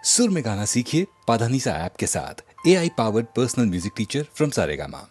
सुर में गाना सीखिए पाधानीसा ऐप के साथ। AI powered personal music teacher from Saregama.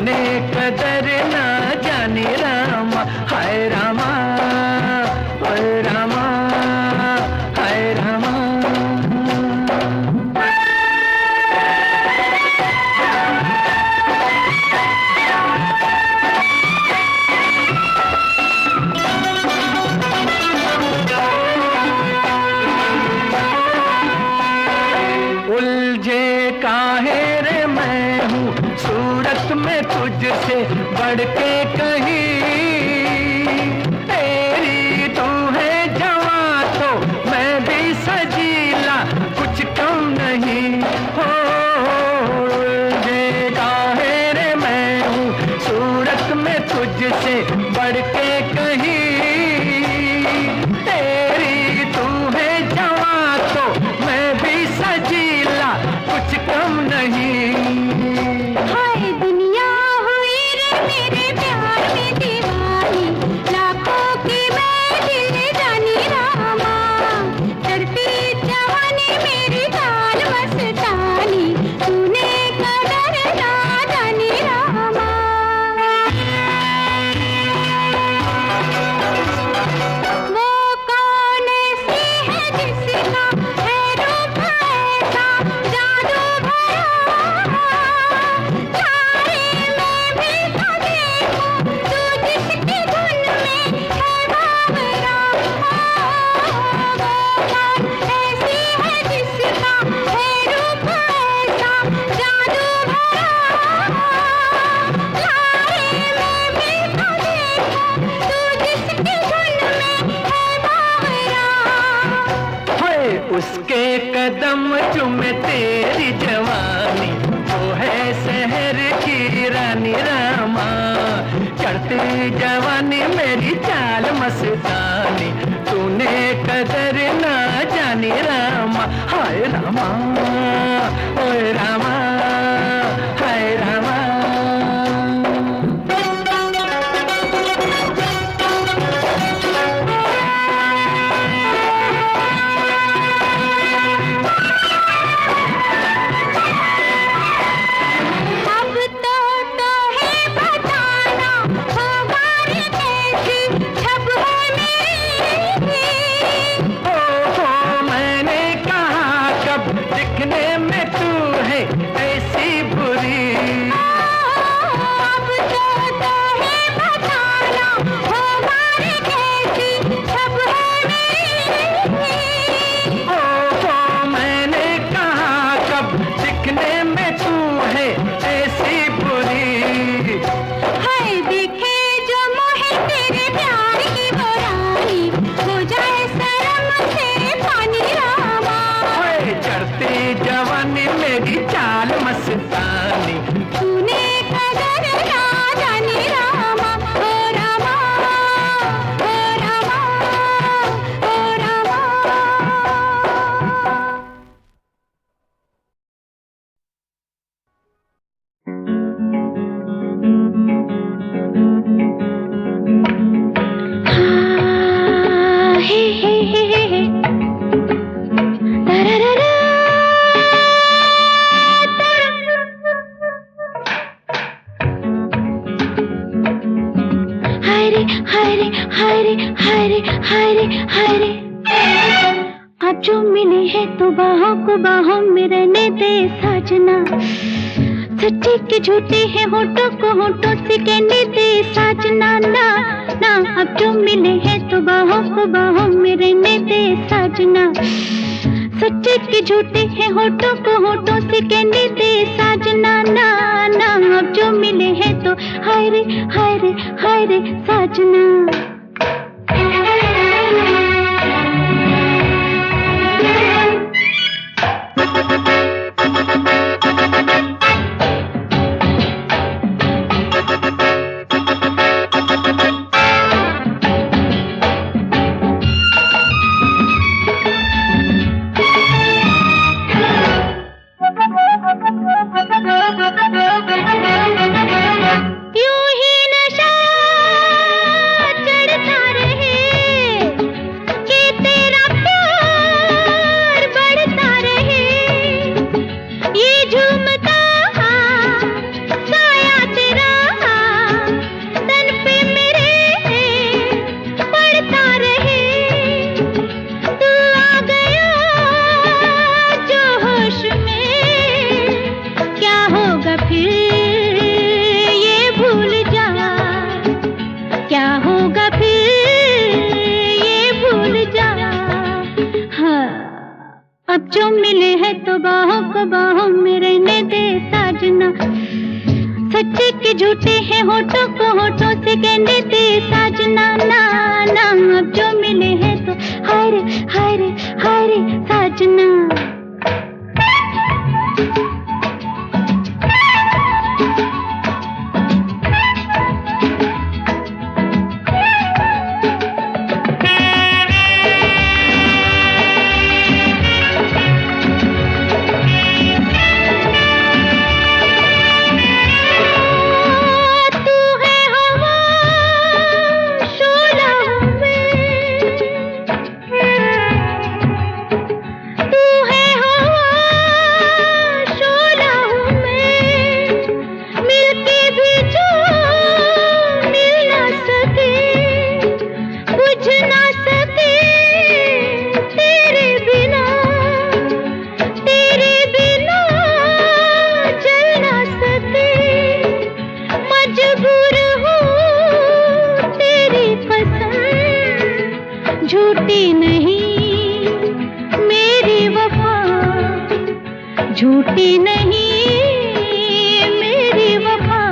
तूने कदर ना जानी रामा, हाय रामा, हाय रामा, हाय रामा। उलझे काहे रे मैं हूँ सूरत में तुझसे बढ़ के कहीं, तेरी तू है जवां तो मैं भी सजीला कुछ कम नहीं हो। उलझे काहे रे मैं हूँ सूरत में तुझसे बढ़ के कहीं, तेरी तू है जवां तो मैं भी सजीला कुछ कम नहीं। हाय दुनिया हुई रे मेरे प्यार में दीवानी, लाखों की मैं दिल जानी रामा, करती जवानी मेरी चाल मस्तानी, तूने कदर ना जानी रामा। वो कौन सी है जिसका है रूप ऐसा जादू भरा, तारे में भी तो देखूं तू जिसकी धुन में है बावरा। वो कौन ऐसी है जिसका है रूप ऐसा जादू भरा, तारे में भी तो देखूं तू जिसकी धुन में है बावरा। हाय उसके कदम चूमे तेरी जवानी, वो है शहर की रानी रामा, चढ़ती जवानी मेरी चाल मस्तानी, तूने कदर ना जानी रामा, हाय रामा, ओए रामा, हाय रामा। अब तो है बताना होगा रे कैसी छब है मेरी। ओ मैंने कहा कब दिखने में तू है ऐसी बुरी। अब तो है बताना होगा रे कैसी छब है मेरी। ओ मैंने कहा कब दिखने में तू है ऐसी बुरी। हाय देखे जो मोहे तेरे प्यार की वो रानी, हो जाए शर्म से पानी रामा। ओए चढ़ती जवानी मेरी चाल मस्तानी, तूने कदर ना जानी रामा, ओ रामा, ओ रामा, ओ रामा। हे हे हे हे हे तरररा हाय रे हाय रे हाय रे हाय रे हाय रे हाय रे। अब जो मिले हैं तो बाहों को बाहों में रहने दे साजना, सच्चे के झूठे हैं होठों को होठों से कहने दे साजना ना ना। अब जो मिले हैं तो बाहों को बाहों में रहने दे साजना, सच्चे के झूठे हैं होठों को होठों से कहने दे साजना ना ना। अब जो मिले हैं तो हाय रे हाय रे हाय रे साजना। यूं ही नशा चढ़ जो मिले हैं तो बाहों को बाहों में रहने दे साजना। सच्चे के झूठे हैं होठों को होठों से कहने दे साजना। ना ना अब जो मिले हैं तो हाय रे हाय रे हाय रे साजना। झूठी नहीं मेरी वफा, झूठी नहीं मेरी वफा।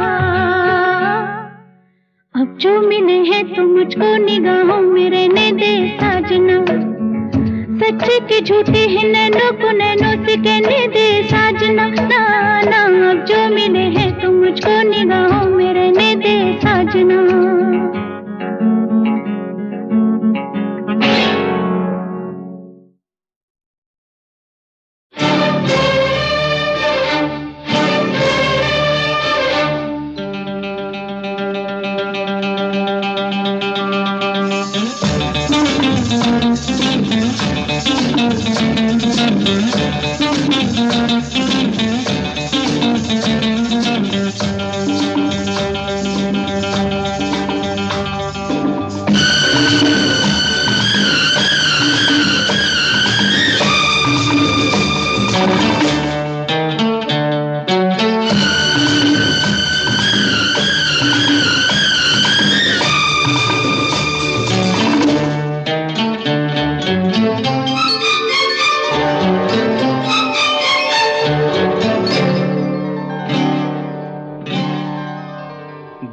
अब जो मिले हैं तो मुझको निगाहों में रहने दे साजना। सच्चे के झूठे हैं नैनों को नैनों से कहने दे साजना। ना ना अब जो मिले हैं तो मुझको निगाहों में रहने दे साजना।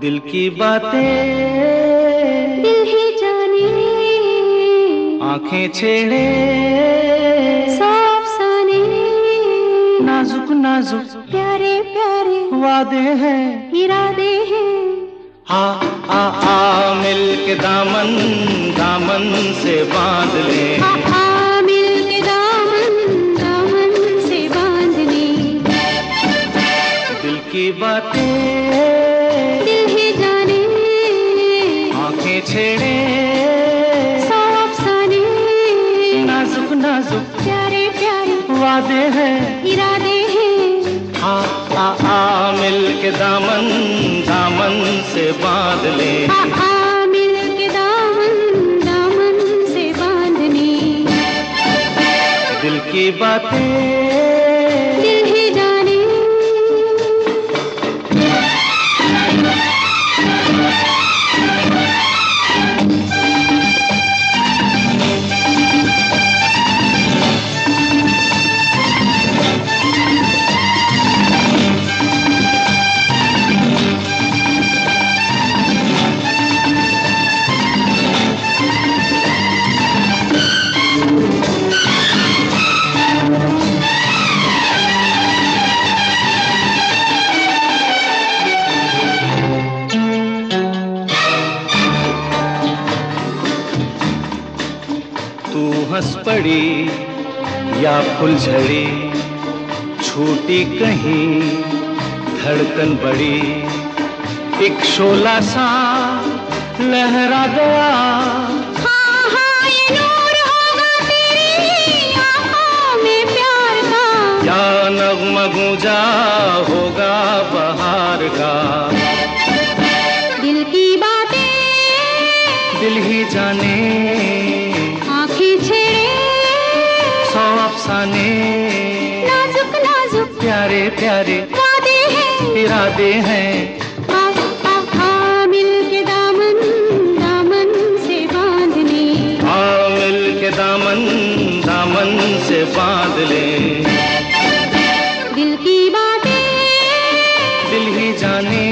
दिल की बातें दिल ही जाने, आंखें छेड़े सौ अफसाने, नाजुक नाजुक प्यारे प्यारे वादे हैं, इरादे हैं। आ मिल के दामन दामन से बांध ले। मिल के दामन दामन से बांध ले। दिल की बातें दिल ही जाने, आंखें छेड़े सौ अफसाने, नाजुक नाजुक प्यारे प्यारे वादे हैं, इरादे हैं। आ मिल के दामन दामन से बांध ले। मिल के दामन दामन से बांध ले। दिल की बातें दिल ही जाने। तू हंस पड़ी या फुलझड़ी, छूटी कहीं धड़कन बड़ी, एक शोला सा लहरा गया। ये नूर होगा तेरी आँखों में प्यार का, या नगमा गूंजा होगा बहार का। दिल की बातें दिल ही जाने, आँखें छेड़े सौ अफसाने, नाजुक नाजुक प्यारे प्यारे वादे हैं, इरादे हैं। मिल के दामन दामन से बांध ले। मिल के दामन दामन से बांध ले। दिल ही जाने।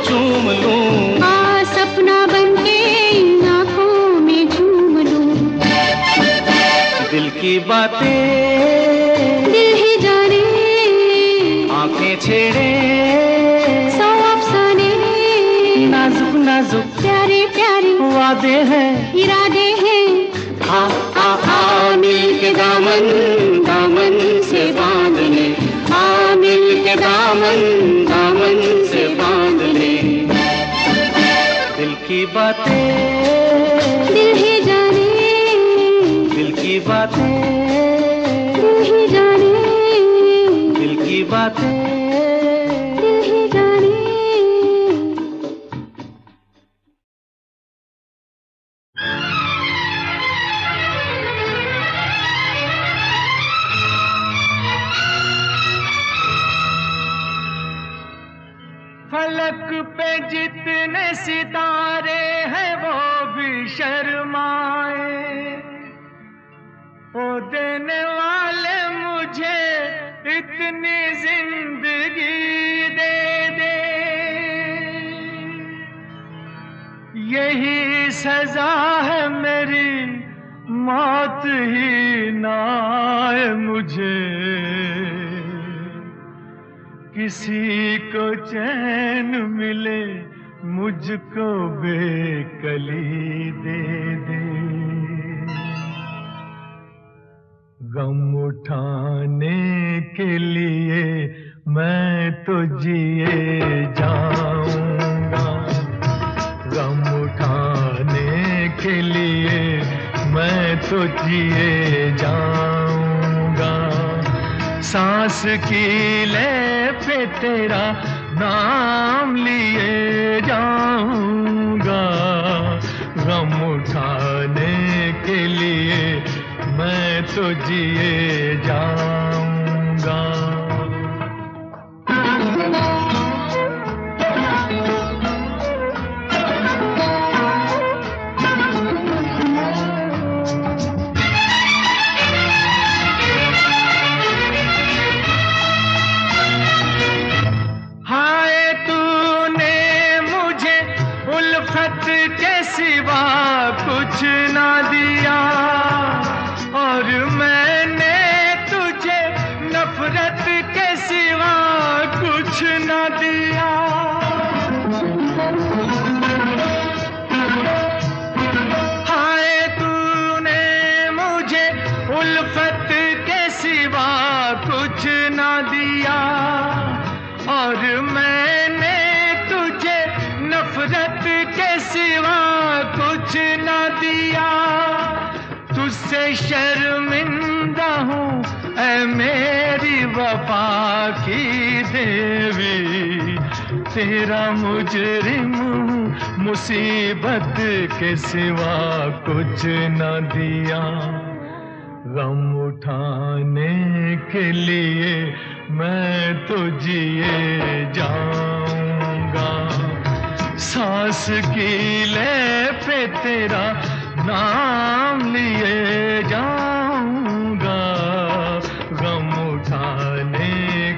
चूम लूं, सपना बनके आंखों में झूम लूं। दिल की बातें दिल ही जाने, आंखें छेड़े सौ अफसाने, नाजुक नाजुक प्यारे प्यारे वादे हैं, इरादे हैं। आ मिल के दामन दामन से बांध ले, आ मिल के दामन दामन से बांध ले। दिल की बातें दिल ही जाने, दिल की बातें दिल ही जाने, दिल की बातें दिल ही जाने। फलक पे जितने सितारे हैं वो भी शर्माए, ओ देने वाले मुझे इतनी जिंदगी दे दे। यही सजा है मेरी, मौत ही ना आए मुझे। किसी को चैन मिले, मुझको बेकली दे दे। गम उठाने के लिए मैं तो जिए जाऊंगा, गम उठाने के लिए मैं तो जिए जाऊंगा। सांस की ले पे तेरा नाम लिए जाऊंगा, गम उठाने के लिए मैं तो जिए जाऊंगा। कुछ ना दिया और मैंने तुझे नफरत के सिवा कुछ ना दिया। हाय तूने मुझे उल्फत के सिवा कुछ ना दिया और मैंने तुझे नफरत के सिवा कुछ ना दिया। तुझसे शर्मिंदा हूँ ऐ मेरी वफा की देवी, तेरा मुजरिम हूँ मुसीबत के सिवा कुछ ना दिया। गम उठाने के लिए मैं तो जिए जाऊंगा, सांस की ले पे तेरा नाम लिए जाऊंगा। गम उठाने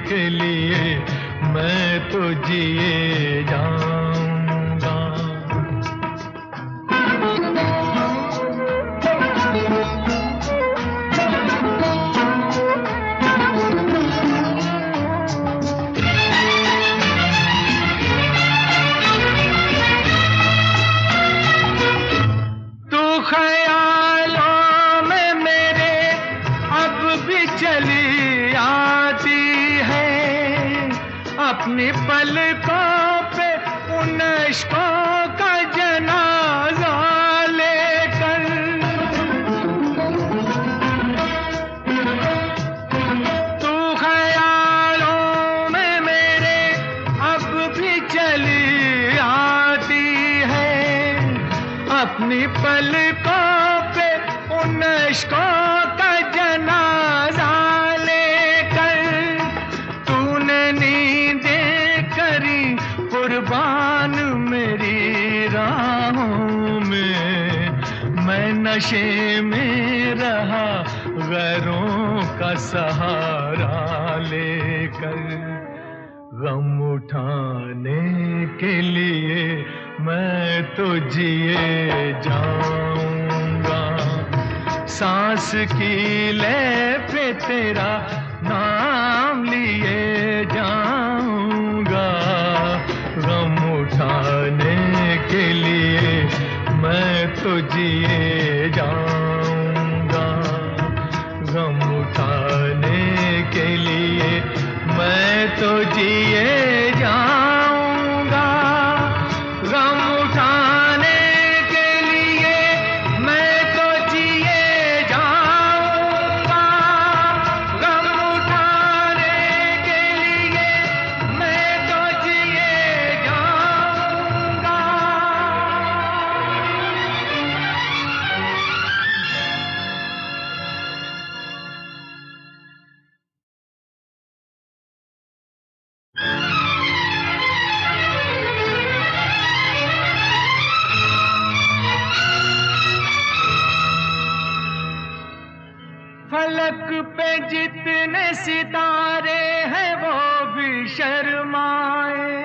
के लिए मैं तो जिए जाऊंगा। अपनी पलकों पे उन इश्कों का जनाजा लेकर। तू ख्यालों में मेरे अब भी चली आती है, अपनी पलकों पे उन इश्कों का जनाजा लेकर। तूने नींदें करी कुर्बान मेरी राहों में, मैं नशे में रहा गैरों का सहारा लेकर। गम उठाने के लिए मैं तो जिए जाऊंगा, सांस की लय पे तेरा नाम लिए जाऊंगा। गम उठाने के लिए मैं तो जिए जाऊंगा, गम उठाने के लिए मैं तो जिए जाऊंगा। गम उठाने के लिए मैं तो जिए जाऊंगा, गम उठाने के लिए मैं तो जिए जाऊंगा। फलक पे जितने सितारे हैं वो भी शर्माए,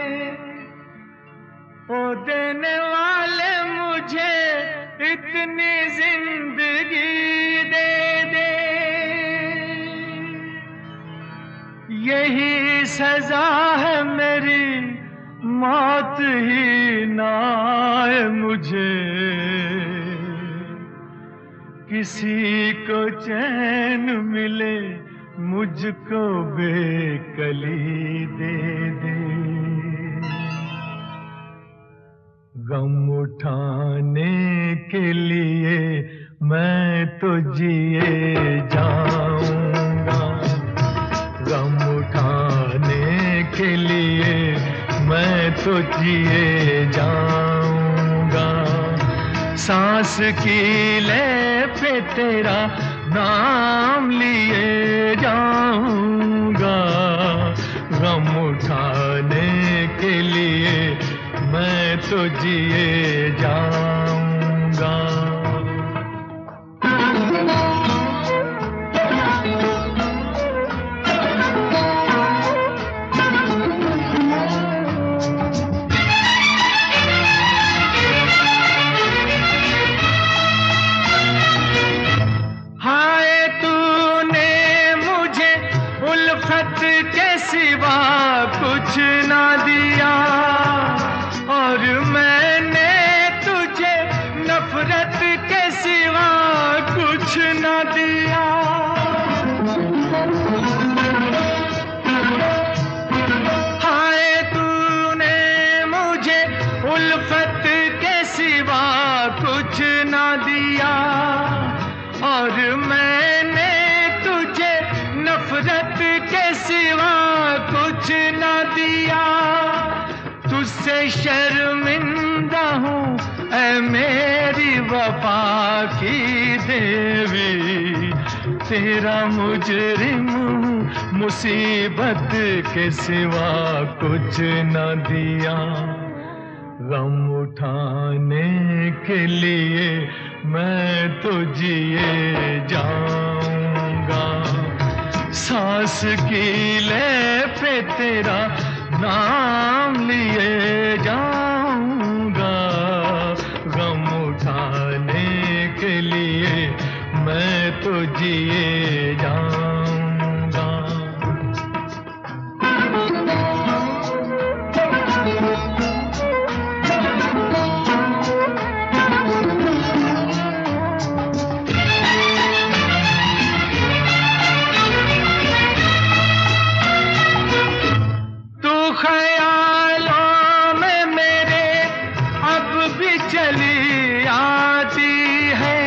ओ देने वाले मुझे इतनी जिंदगी दे दे। यही सजा है मेरी, मौत ही ना आए मुझे। किसी को चैन मिले मुझको बेकली दे दे। गम उठाने के लिए मैं तो जिए जाऊंगा, गम उठाने के लिए मैं तो जिए जाऊंगा। सांस की लय पे तेरा नाम लिए जाऊंगा, गम उठाने के लिए मैं तो जिए जाऊंगा। सिवा कुछ ना दिया और मैंने तुझे नफरत के सिवा कुछ ना दिया। हाय तूने मुझे उल्फत के सिवा कुछ ना दिया और मैंने तुझे नफरत के सिवा कुछ न दिया। तुझसे शर्मिंदा हूँ ऐ मेरी वफा की देवी, तेरा मुजरिम हूँ मुसीबत के सिवा कुछ न दिया। गम उठाने के लिए मैं तो जिए जाऊंगा, सांस की लय पे तेरा नाम लिए जाऊंगा। गम उठाने के लिए मैं तो जिए जाऊंगा। ख्यालों में मेरे अब भी चली आती है,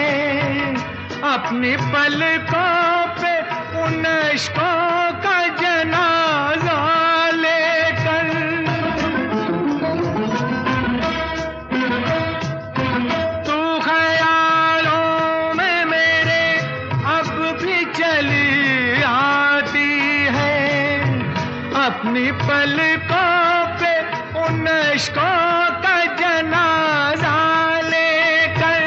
अपनी पलकों पे उन इश्कों का जनाजा लेकर। तू ख्यालों में मेरे अब भी चली आती है, अपनी पलकों पे उन इश्कों का जनाजा लेकर।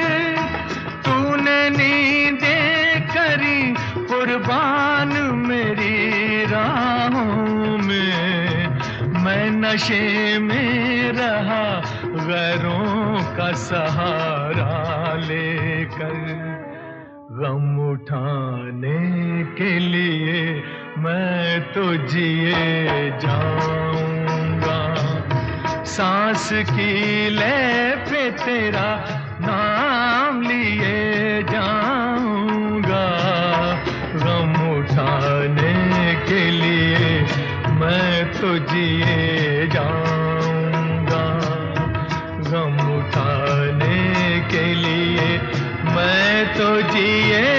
तूने नींदें करी कुर्बान मेरी राहों में, मैं नशे में रहा गैरों का सहारा लेकर। गम उठाने के लिए मैं तो जिए जाऊंगा, सांस की लय पे तेरा नाम लिए जाऊंगा। गम उठाने के लिए मैं तो जिए जाऊंगा, गम उठाने के लिए मैं तो जिए